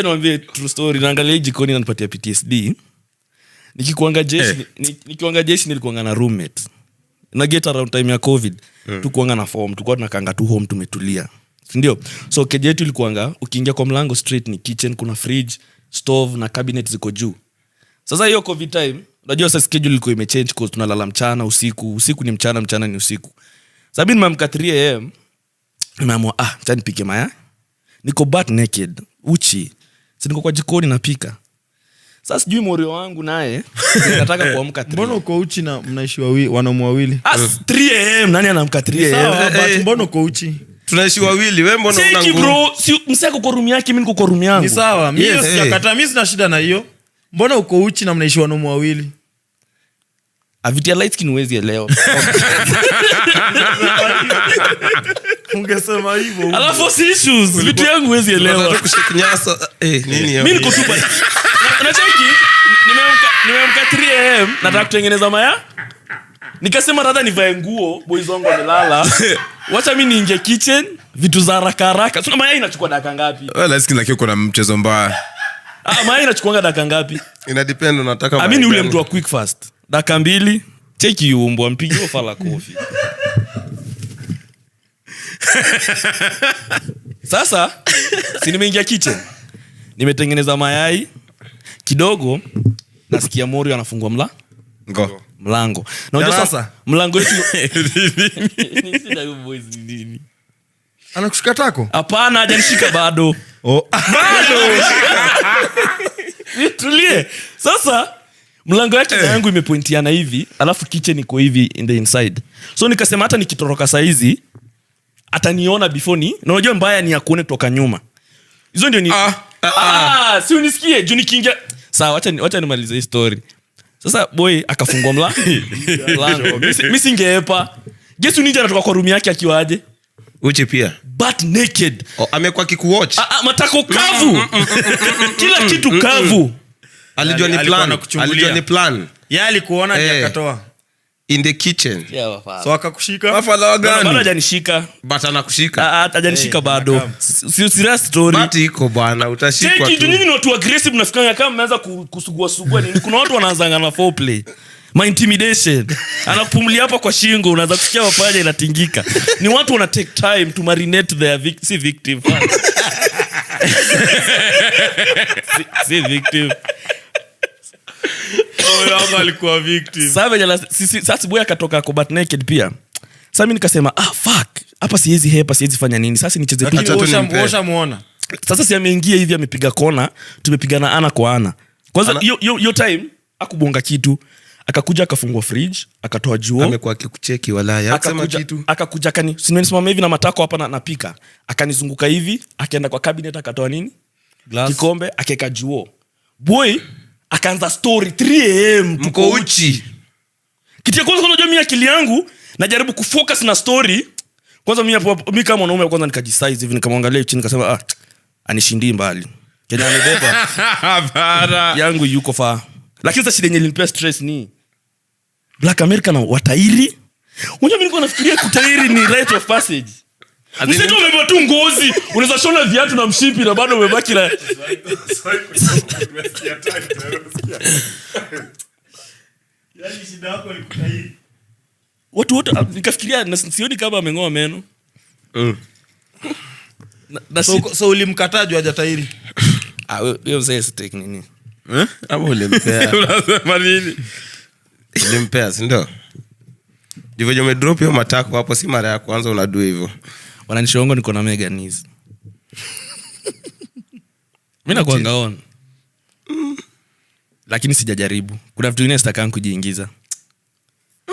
Niambie true story, naangalia jikoni na nipatia PTSD. Nikikuanga jeshi nilikuanga na roommate. Na get around time ya COVID, tukuanga na form, tulikuwa tunakanga tu home tumetulia. Ndio. So keje yetu ilikuanga ukiingia kwa mlango straight ni kitchen, kuna fridge, stove na cabinet ziko juu. Sasa hiyo COVID time, unajua sasa schedule ilikuwa imechange cause tunalala mchana, usiku ni mchana, mchana ni usiku. Sababu nimeamka 3 am, nimeamua acha nipike mayai. Niko butt naked, uchi. Si niko kwa jikoni napika. Sasa sijui morio wangu naye nataka kuamka 3. Mbona uko uchi na mnaishi wanaume wawili? 3 am nani anaamka 3 am? But mbona uko uchi? Tunaishi wawili, wewe mbona una nguo? Bro, si msako kwa room yake, mimi niko kwa room yangu. Ni sawa, mimi sijakataa, mimi sina shida na hiyo. Mbona uko uchi na mnaishi wanaume wawili? Avitia light skin huwezi elewa. Ungesema hivyo. Alafu si issues, vitu yangu huwezi elewa. Unataka kushikunyasa nini hapo? Mimi niko tu basi. Unacheki? Nimeamka 3 am nataka kutengeneza maya. Nikasema rather nivae nguo, boys wangu wamelala. Wacha mimi niingie kitchen, vitu za haraka haraka. Sio mayai inachukua dakika ngapi? Wala skin lakini kuna mchezo mbaya. Mayai inachukua dakika ngapi? Ina depend unataka mayai. Mimi ni ule mtu wa quick fast. Dakika 2, cheki umbo mpige ofa la kofi. Sasa si nimeingia kitchen. Nimetengeneza mayai kidogo, nasikia Morio anafungua mlango. Na unajua sasa mlango wetu ni sida huyo boys nini? Anakushika tako? Hapana, hajanishika bado. Bado. Nitulie. Sasa mlango yake yangu imepointiana hivi, alafu kitchen iko hivi in the inside. So nikasema hata nikitoroka saa hizi ataniona before ni. Na unajua mbaya ni akuone toka nyuma. Hizo ndio ni si unisikie juu nikiingia. Sawa, acha nimalize hii story. Sasa boy akafungua mlango. Mimi singeepa. Guess ninja anatoka kwa room yake akiwa aje? Uchi pia. But naked. Amekuwa kikuwatch. Matako kavu. Kila kitu kavu. Alijua ni plan. Yeye alikuona ndiye akatoa. In the kitchen. Yeah, so akakushika. Wafala gani? Bado hajanishika. But anakushika. Hajanishika bado. Si serious story. But iko bwana, utashikwa tu. Nini ni watu aggressive nafikanga kama mmeanza kusugua nini? Kuna watu wanaanza na foreplay. My intimidation. Anakupumulia hapa kwa shingo, unaanza kusikia mapaja inatingika. Ni watu wana take time to marinate their victim. Si victim. Yanga alikuwa victim. Sasa boy akatoka kwa butt naked pia. Sasa mimi nikasema fuck, hapa siwezi hepa, siwezi fanya nini. Sasa nicheze tu. Osha muona. Sasa si ameingia hivi amepiga kona, tumepigana ana kwa ana. Kwanza hiyo time akubonga kitu, akakuja akafungua fridge, akatoa juo. Amekuwa akikucheki walaya. Akasema kitu. Akakuja nimesimama hivi na matako hapa napika. Akanizunguka hivi, akaenda kwa cabinet akatoa nini? Glass. Kikombe, akeka juo. Boy akaanza story 3 am mko uchi. Kitu ya kwanza unajua mimi akili yangu najaribu kufocus na story. Kwanza mimi kama mwanaume kwanza nikajisize hivi nikamwangalia chini nikasema anishindii mbali. Kenya amebeba. Bara yangu yuko fa. Lakini sasa shida yenye ilinipea stress ni Black America na watairi. Unajua mimi nilikuwa nafikiria kutairi ni rite of passage. Msito umebeba tu ngozi, unaweza shona viatu na mshipi na bado umebaki na yaani shida yako ni kutairi. Watu wote nikafikiria sioni kama amengoa meno. So ulimkatajwa hajatairi. Wewe sasa take nini? Hapo ulimpea. Unasema nini? Ulimpea, si ndio? Ndivyo umedrop hiyo matako hapo, si mara ya kwanza unadu hivyo. Wananishongo niko na mega knees. Mimi nakuanga on. Lakini sijajaribu. Kuna vitu vingine sitakangu kujiingiza.